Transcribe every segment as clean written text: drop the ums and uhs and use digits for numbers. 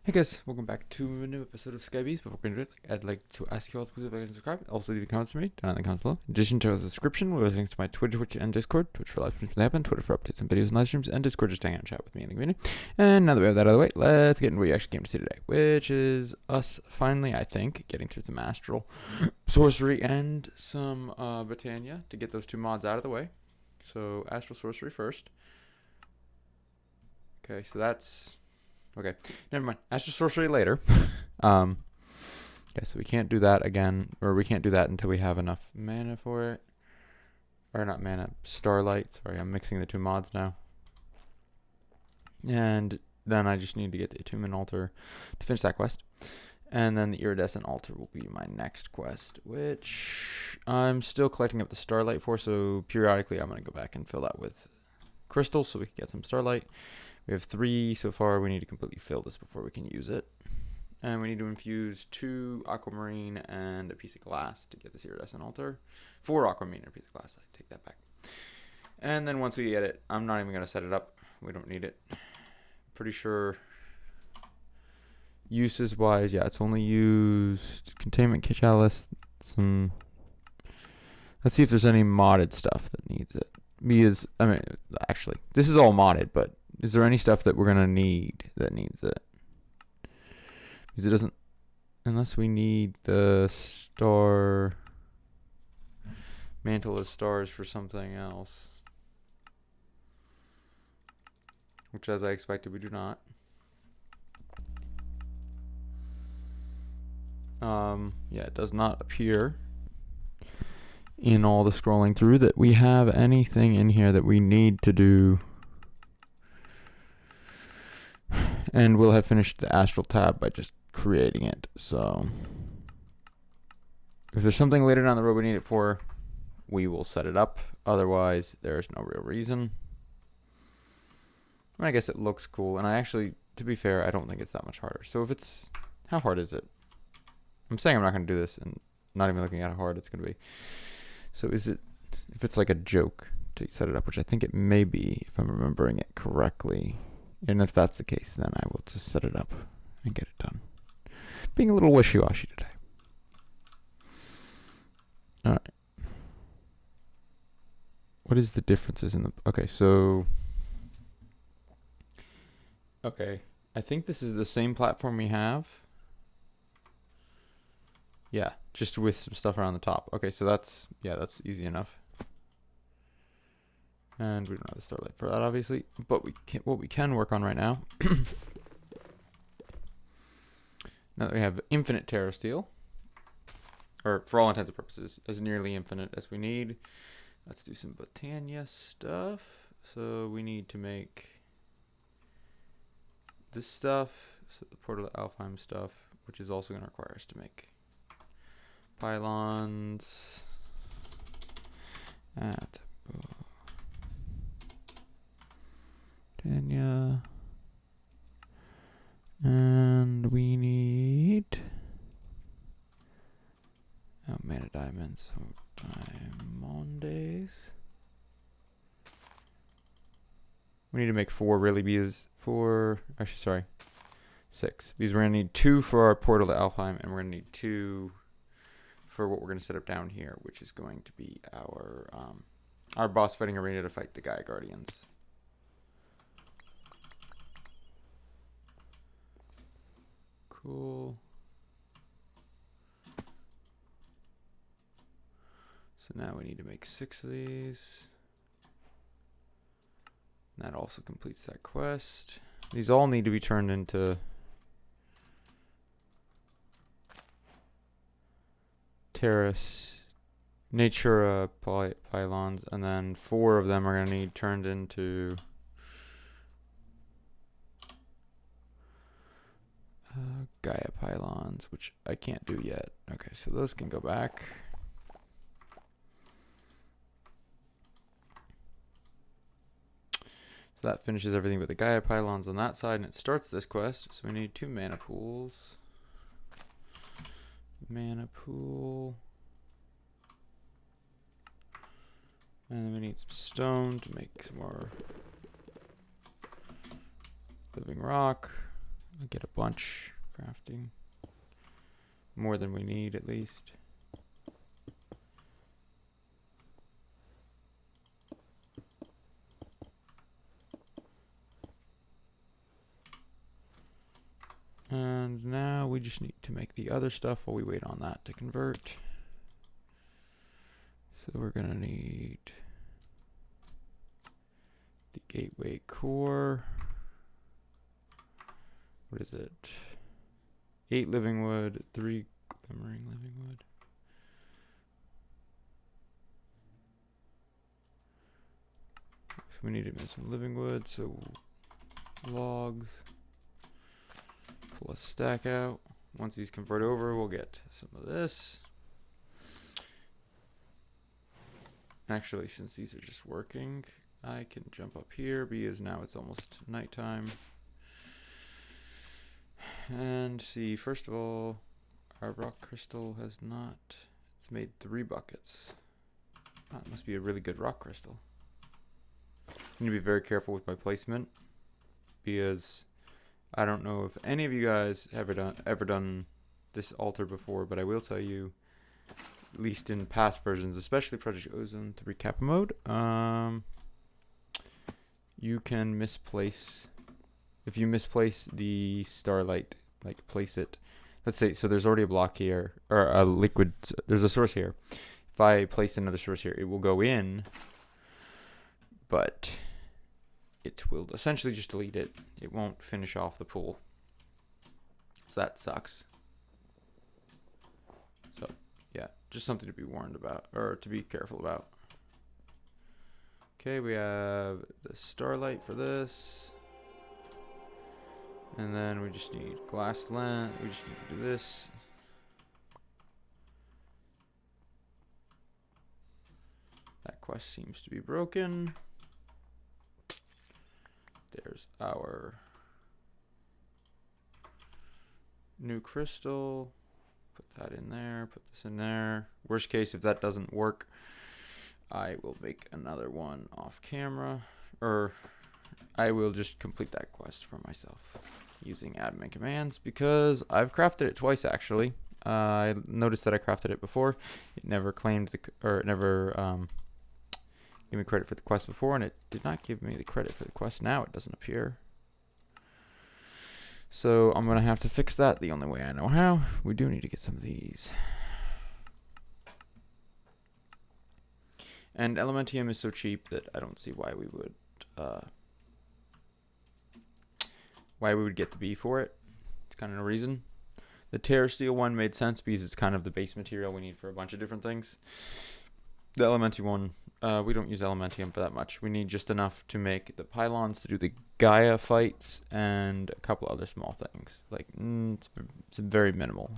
Hey guys, welcome back to a new episode of Skybees. Before we do it, I'd like to ask you all to please like and subscribe. Also leave comments for me down in the comments below. In addition to the description, we'll have links to my Twitch, and Discord. Twitch for live streams when they happen, Twitter for updates and videos and live streams, and Discord just hang out and chat with me in the community. And now that we have that out of the way, let's get into what you actually came to see today, which is us finally, I think, getting through some astral, sorcery, and some botania to get those two mods out of the way. So astral sorcery first. Okay, so that's... Okay, never mind. Astral sorcery later. Okay, so we can't do that again, or we can't do that until we have enough mana for it. Or not mana, starlight. Sorry, I'm mixing the two mods now. And then I just need to get the attunement altar to finish that quest. And then the iridescent altar will be my next quest, which I'm still collecting up the starlight for, so periodically I'm going to go back and fill that with crystals so we can get some starlight. We have 3 so far. We need to completely fill this before we can use it. And we need to infuse 2 aquamarine and a piece of glass to get this iridescent altar. 4 aquamarine and a piece of glass. I take that back. And then once we get it, I'm not even going to set it up. We don't need it. Pretty sure uses wise, yeah, it's only used containment chalice. Some. Let's see if there's any modded stuff that needs it. Actually, this is all modded, but is there any stuff that we're going to need that needs it? Because it doesn't... Unless we need the star... Mantle of stars for something else. Which, as I expected, we do not. Yeah, it does not appear in all the scrolling through that we have anything in here that we need to do. And we'll have finished the astral tab by just creating it. So if there's something later down the road we need it for, we will set it up. Otherwise, there's no real reason. I guess it looks cool. And I actually, to be fair, I don't think it's that much harder. So if it's... How hard is it? I'm saying I'm not going to do this and not even looking at how hard it's going to be. So is it... If it's like a joke to set it up, which I think it may be, if I'm remembering it correctly... And if that's the case, then I will just set it up and get it done. Being a little wishy-washy today. Alright. What is the differences in the... Okay, so... Okay. I think this is the same platform we have. Yeah, just with some stuff around the top. Okay, so that's... Yeah, that's easy enough. And we don't have the starlight for that, obviously. But what we can work on right now. Now that we have infinite Terra Steel, or for all intents and purposes, as nearly infinite as we need. Let's do some botania stuff. So we need to make this stuff. So the portal to Alfheim stuff, which is also going to require us to make pylons at Botania. And we need mana diamonds. So diamondes. We need to make 4 really because 4 actually sorry 6 because we're gonna need 2 for our portal to Alfheim and we're gonna need 2 for what we're gonna set up down here, which is going to be our boss fighting arena to fight the Gaia Guardians. Cool. So now we need to make 6 of these. And that also completes that quest. These all need to be turned into terrace natura pylons, and then 4 of them are going to need turned into Gaia pylons, which I can't do yet. Okay, so those can go back. So that finishes everything but the Gaia pylons on that side, and it starts this quest. So we need 2 mana pools. Mana pool. And then we need some stone to make some more living rock. I'll get a bunch crafting. More than we need, at least. And now we just need to make the other stuff while we wait on that to convert. So we're gonna need the gateway core. What is it? 8 living wood, 3 glimmering living wood. So we need to make some living wood, so logs. Pull a stack out. Once these convert over, we'll get some of this. Actually, since these are just working, I can jump up here because now it's almost nighttime. And see, first of all, our rock crystal has not, it's made 3 buckets. Oh, it must be a really good rock crystal. I need to be very careful with my placement because I don't know if any of you guys have ever done this altar before, but I will tell you, at least in past versions, especially Project Ozone 3 Kappa mode, you can misplace. If you misplace the starlight, like place it, let's say, so there's already a block here, or a liquid, there's a source here. If I place another source here, it will go in, but it will essentially just delete it. It won't finish off the pool. So that sucks. So yeah, just something to be warned about, or to be careful about. Okay, we have the starlight for this. And then we just need glass lens. We just need to do this. That quest seems to be broken. There's our new crystal. Put that in there. Put this in there. Worst case, if that doesn't work, I will make another one off camera. Or I will just complete that quest for myself using admin commands because I've crafted it twice actually. I noticed that I crafted it before. It never claimed it never gave me credit for the quest before, and it did not give me the credit for the quest now. It doesn't appear. So I'm gonna have to fix that the only way I know how. We do need to get some of these. And Elementium is so cheap that I don't see why we would get the B for it. It's kind of no reason. The Terra Steel one made sense because it's kind of the base material we need for a bunch of different things. The Elementium one, we don't use Elementium for that much. We need just enough to make the pylons to do the Gaia fights and a couple other small things. Like, it's very minimal.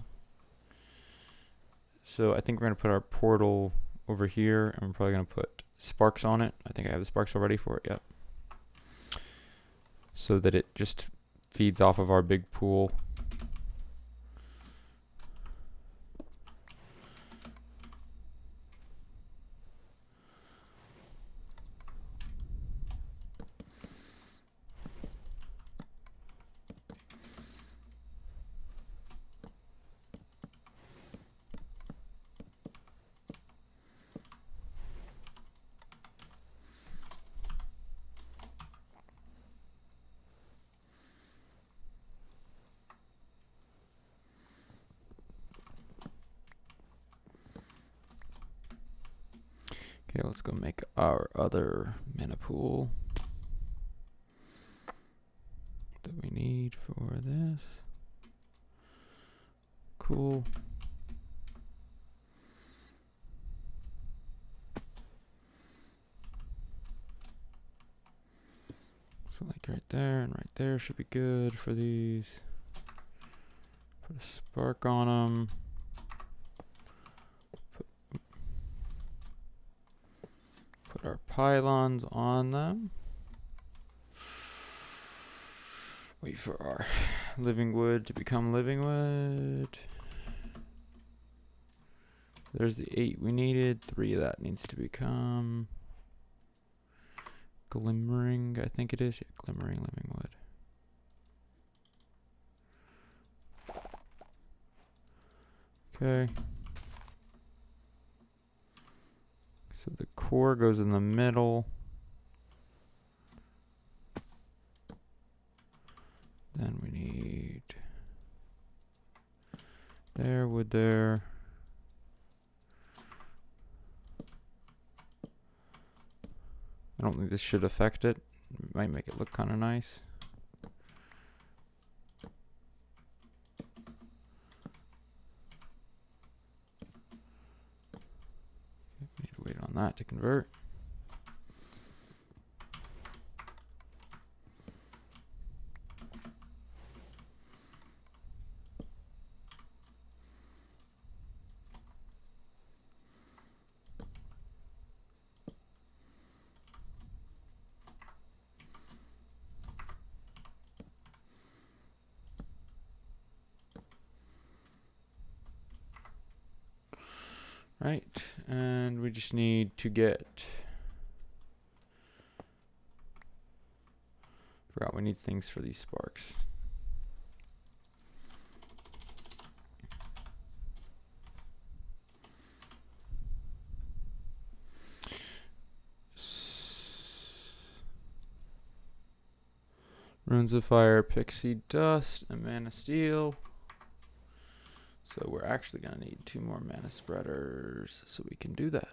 So I think we're going to put our portal over here, and we're probably going to put sparks on it. I think I have the sparks already for it, yep. So that it just feeds off of our big pool. Okay, let's go make our other mana pool that we need for this. Cool. So like right there and right there should be good for these. Put a spark on them. Put our pylons on them. Wait for our living wood to become living wood. There's the 8 we needed. 3 of that needs to become glimmering, I think it is. Yeah, glimmering living wood. Okay. So the core goes in the middle. Then we need there, wood there. I don't think this should affect it. It might make it look kind of nice. Need to wait on that to convert. Right, and we just need to get, forgot we need things for these sparks. Runes of Fire, Pixie Dust, and Mana Steel. So we're actually going to need 2 more mana spreaders so we can do that.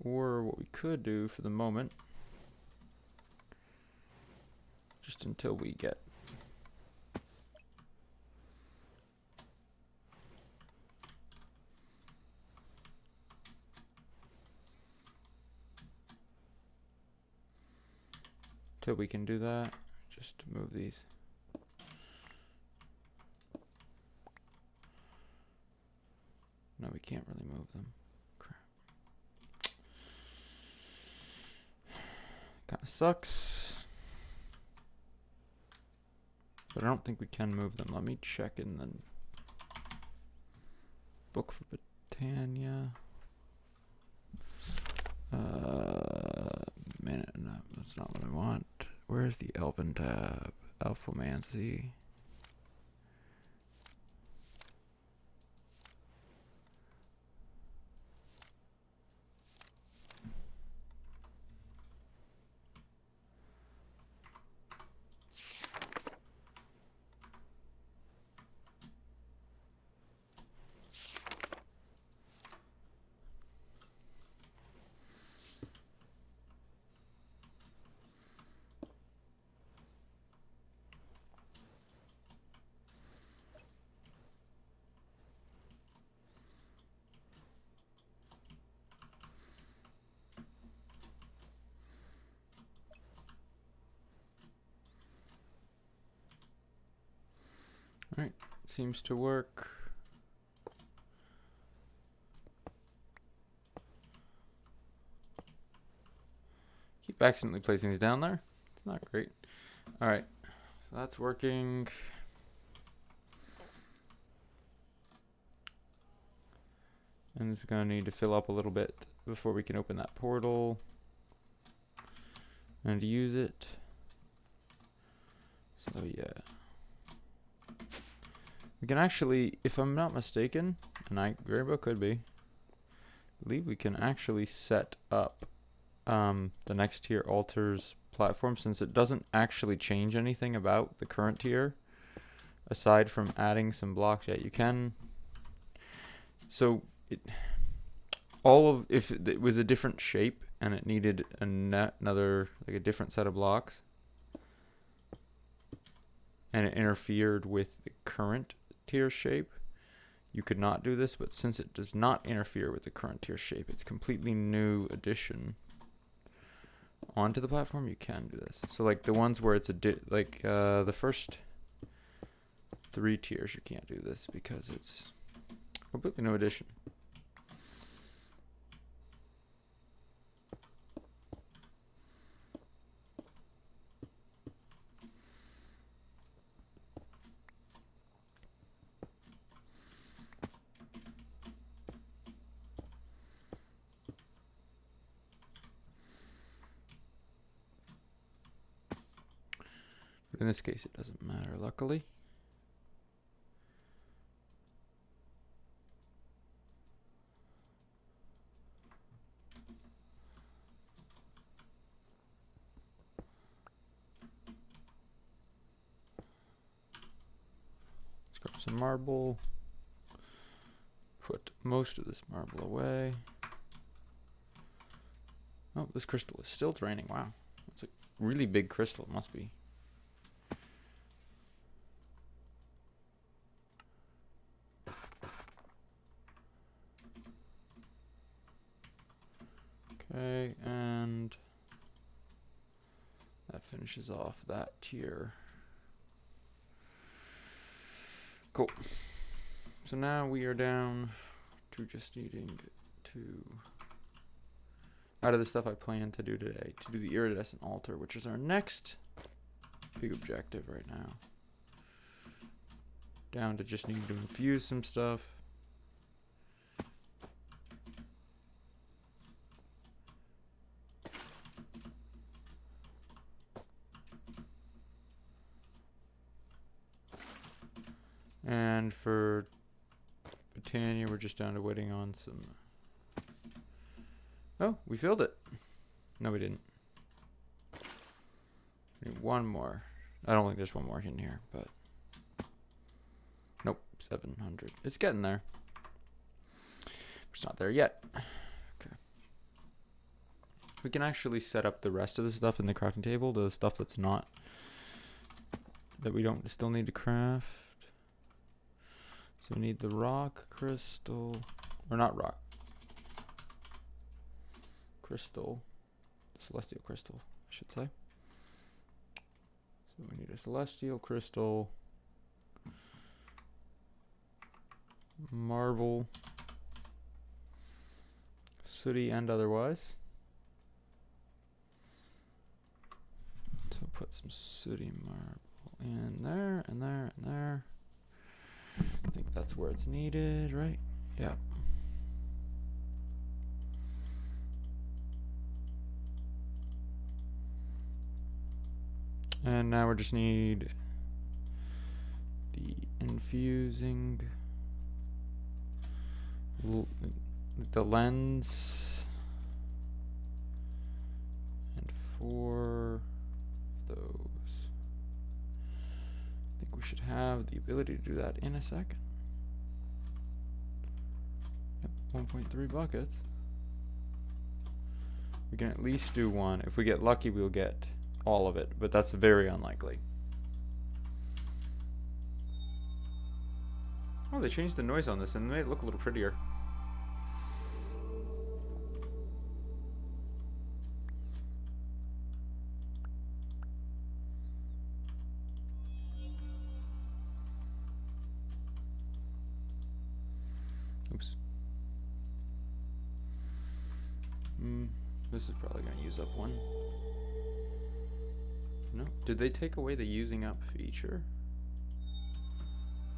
Or what we could do for the moment, just until we get till we can do that, just to move these. No, we can't really move them. Crap. Kind of sucks. But I don't think we can move them. Let me check in the book for Botania. Man, no, that's not what I want. Where's the Elven tab? Alphomancy. Alright, seems to work. Keep accidentally placing these down there. It's not great. Alright, so that's working. And this is going to need to fill up a little bit before we can open that portal and use it. So yeah. We can actually, if I'm not mistaken, and I very well could be, I believe we can actually set up the next tier altars platform, since it doesn't actually change anything about the current tier aside from adding some blocks. Yeah, you can. So if it was a different shape and it needed another, like a different set of blocks, and it interfered with the current tier shape, you could not do this. But since it does not interfere with the current tier shape, it's completely new addition onto the platform, you can do this. So like the ones where it's the first 3 tiers, you can't do this because it's completely new addition. In this case, it doesn't matter, luckily. some marble. Put most of this marble away. Oh, this crystal is still draining. Wow. It's a really big crystal. It must be. Okay, and that finishes off that tier. Cool. So now we are down to just needing to, out of the stuff I plan to do today, to do the iridescent altar, which is our next big objective right now. Down to just needing to infuse some stuff. And for botania, we're just down to waiting on some. Oh, we filled it. No, we didn't. We need one more. I don't think there's one more in here, but nope, 700. It's getting there. It's not there yet. Okay. We can actually set up the rest of the stuff in the crafting table, the stuff that's not, that we don't still need to craft. So we need the rock crystal, or not rock, crystal, celestial crystal, I should say. So we need a celestial crystal, marble, sooty and otherwise. So put some sooty marble in there, and there, and there. I think that's where it's needed, right? Yeah. And now we just need the infusing, the lens, and 4 of those. I think we should have the ability to do that in a second. Yep, 1.3 buckets. We can at least do one. If we get lucky, we'll get all of it, but that's very unlikely. Oh, they changed the noise on this and made it look a little prettier. Oops. This is probably going to use up one. No? Did they take away the using up feature?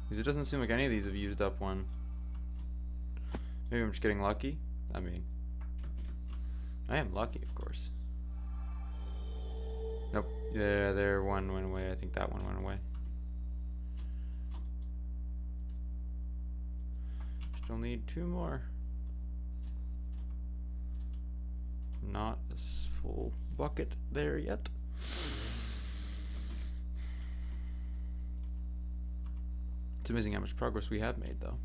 Because it doesn't seem like any of these have used up one. Maybe I'm just getting lucky? I mean, I am lucky, of course. Nope. Yeah, there one went away. I think that one went away. Still need 2 more. Not a full bucket there yet. It's amazing how much progress we have made, though.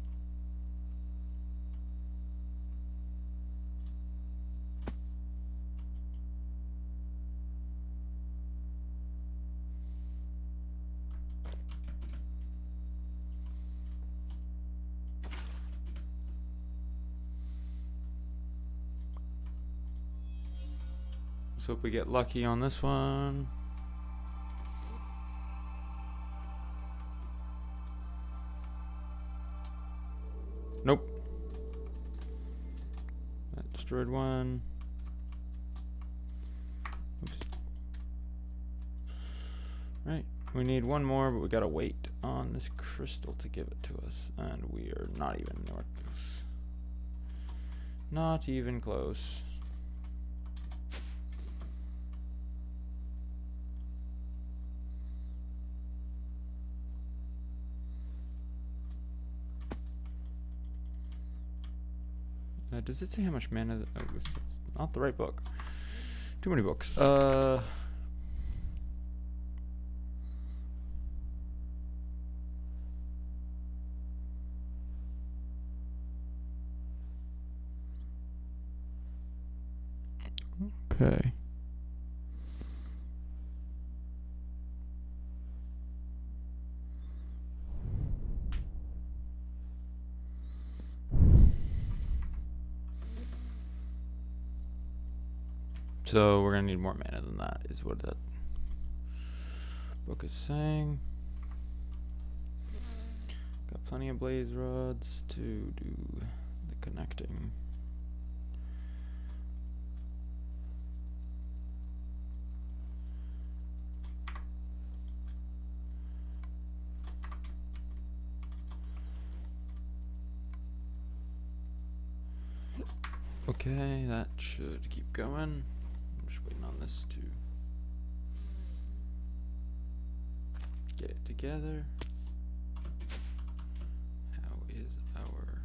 Let's hope we get lucky on this one. Nope. That destroyed one. Oops. Right. We need one more, but we gotta wait on this crystal to give it to us. And we are not even north. Not even close. Does it say how much mana? Oh, it's not the right book. Too many books. Okay. So we're gonna need more mana than that, is what that book is saying. Got plenty of blaze rods to do the connecting. Okay, that should keep going. I'm just waiting on this to get it together. How is our...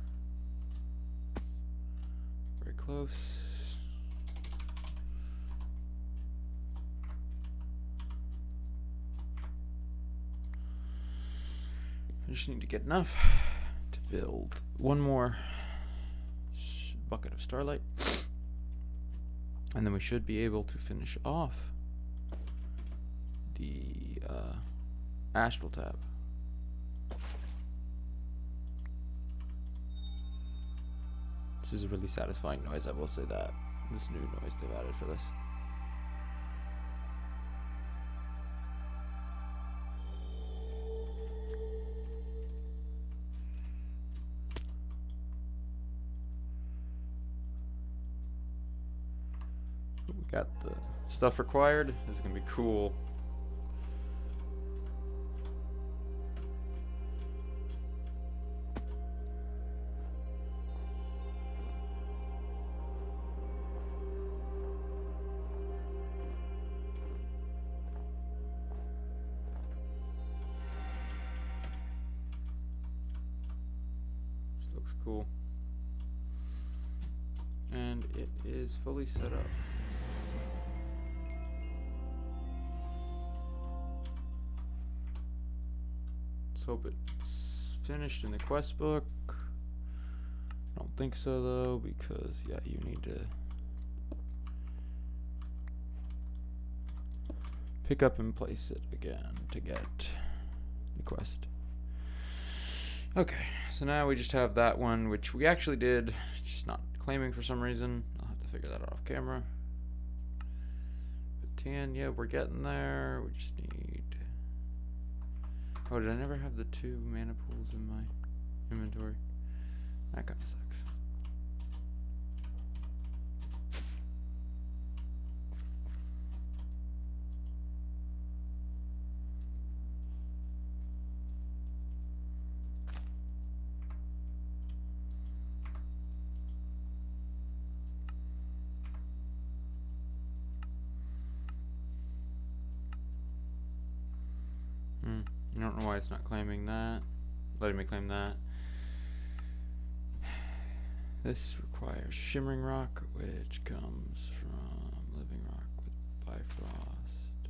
Very close. I just need to get enough to build one more bucket of starlight, and then we should be able to finish off the astral tab. This is a really satisfying noise, I will say that. This new noise they've added for this. We got the stuff required. This is gonna be cool. This looks cool. And it is fully set up. Let's hope it's finished in the quest book. I don't think so though, because yeah, you need to pick up and place it again to get the quest. Okay, so now we just have that one, which we actually did, just not claiming for some reason. I'll have to figure that out off camera. Botania, we're getting there. We just need... Oh, did I never have the 2 mana pools in my inventory? That kind of sucks. I don't know why it's not claiming that. Letting me claim that. This requires shimmering rock, which comes from living rock with bifrost.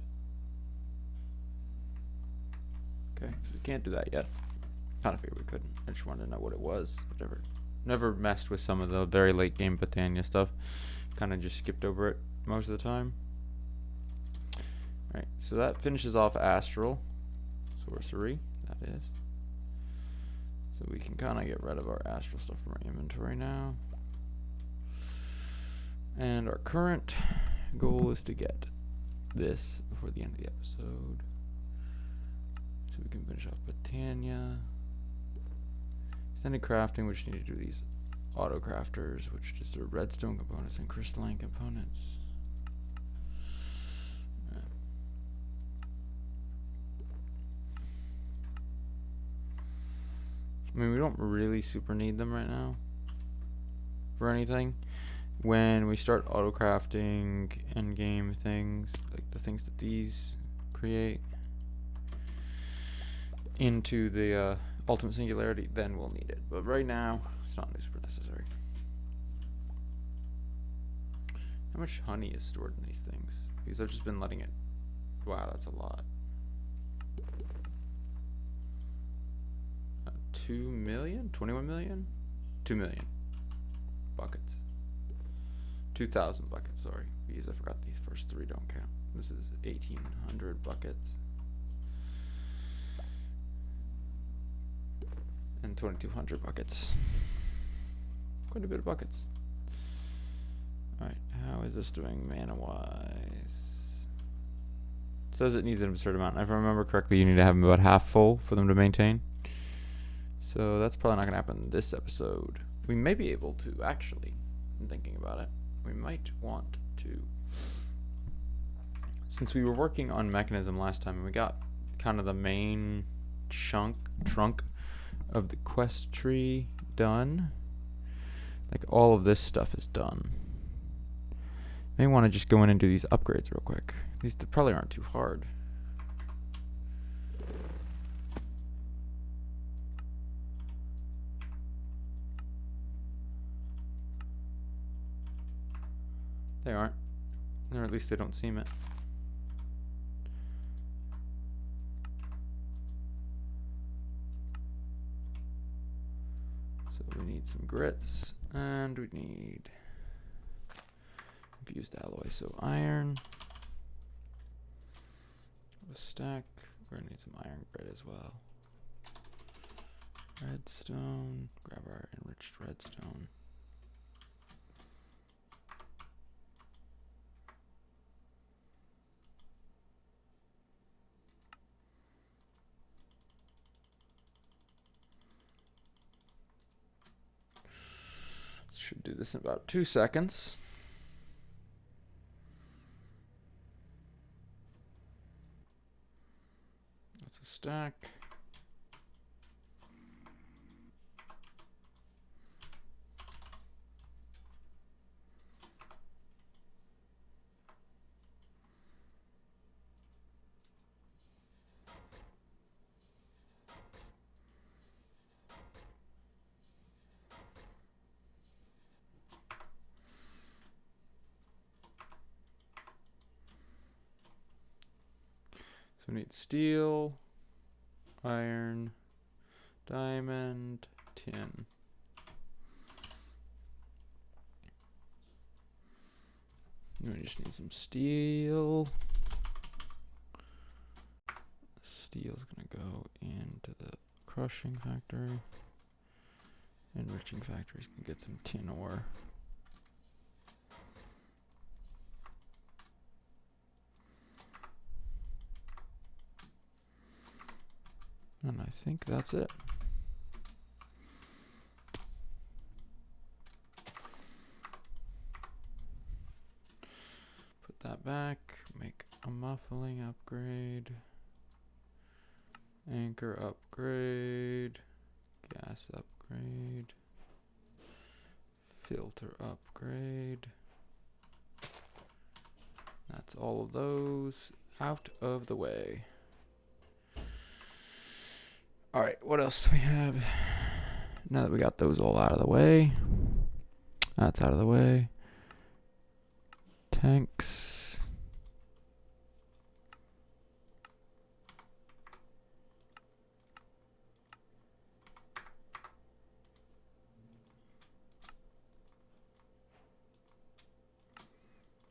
Okay, so we can't do that yet. Kind of figured we couldn't. I just wanted to know what it was. Never messed with some of the very late game Botania stuff. Kind of just skipped over it most of the time. Alright, so that finishes off astral. Sorcery, that is. So we can kind of get rid of our astral stuff from our inventory now. And our current goal is to get this before the end of the episode. So we can finish off Botania. Extended crafting, we just need to do these auto crafters, which just are redstone components and crystalline components. I mean, we don't really super need them right now for anything. When we start auto-crafting end-game things, like the things that these create, into the ultimate singularity, then we'll need it. But right now, it's not super necessary. How much honey is stored in these things? Because I've just been letting it... Wow, that's a lot. 2 million? 21 million? 2 million buckets. 2,000 buckets, sorry. Because I forgot these first 3 don't count. This is 1,800 buckets. And 2,200 buckets. Quite a bit of buckets. Alright, how is this doing mana-wise? It says it needs an absurd amount. If I remember correctly, you need to have them about half full for them to maintain. So that's probably not going to happen this episode. We may be able to, actually, in thinking about it. We might want to. Since we were working on mechanism last time, and we got kind of the main trunk of the quest tree done. Like all of this stuff is done. May want to just go in and do these upgrades real quick. These probably aren't too hard. They aren't. Or at least they don't seem it. So we need some grits, and we need infused alloy, so iron. A stack. We're gonna need some iron grit as well. Redstone. Grab our enriched redstone. Should do this in about 2 seconds. That's a stack. So we need steel, iron, diamond, tin. And we just need some steel. Steel's gonna go into the crushing factory. Enriching factories can get some tin ore. And I think that's it. Put that back, make a muffling upgrade, anchor upgrade, gas upgrade, filter upgrade. That's all of those out of the way. Alright, what else do we have? Now that we got those all out of the way. That's out of the way. Tanks.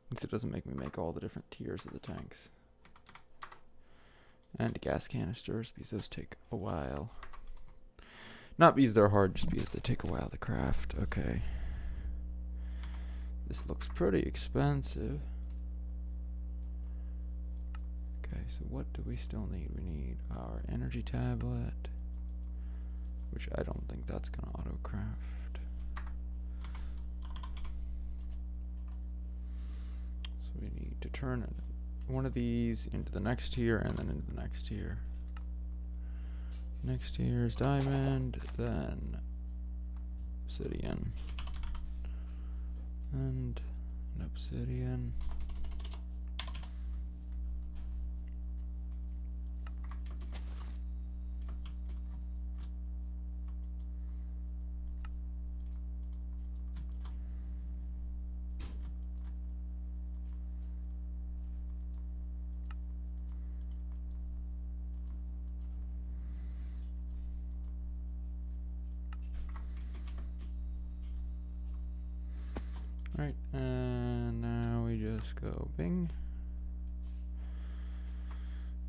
At least it doesn't make me make all the different tiers of the tanks. And gas canisters, because those take a while. Not because they're hard, just because they take a while to craft. Okay. This looks pretty expensive. Okay, so what do we still need? We need our energy tablet, which I don't think that's going to auto-craft. So we need to turn one of these into the next tier and then into the next tier. Next tier is diamond, then obsidian, and an obsidian. Right, just go bing.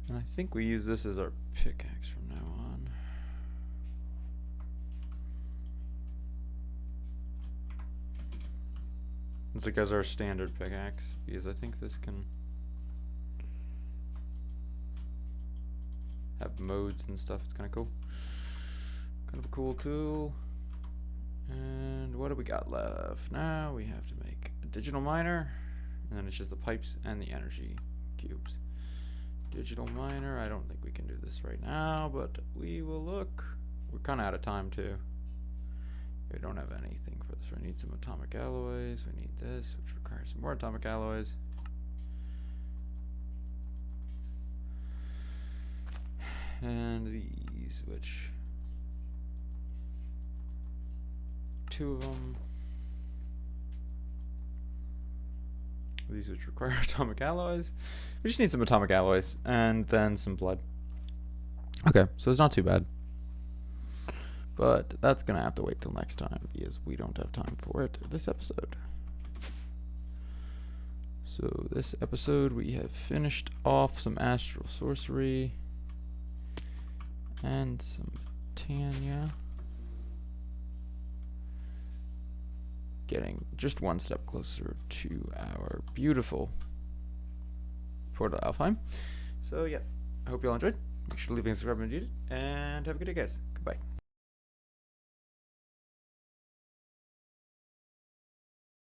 And I think we use this as our pickaxe from now on. It's like as our standard pickaxe, because I think this can have modes and stuff. It's kind of cool. Kind of a cool tool. And what do we got left? Now we have to make a digital miner, and then it's just the pipes and the energy cubes. Digital miner, I don't think we can do this right now, but we will look. We're kind of out of time too. We don't have anything for this. We need some atomic alloys. We need this, which requires some more atomic alloys. And these, which 2 of them. These which require atomic alloys. We just need some atomic alloys and then some blood. Okay, so it's not too bad. But that's gonna have to wait till next time because we don't have time for it this episode. So this episode we have finished off some astral sorcery and some botania. Getting just one step closer to our beautiful portal Alfheim. So yeah, I hope you all enjoyed. Make sure to leave a subscribe if you did, and have a good day, guys.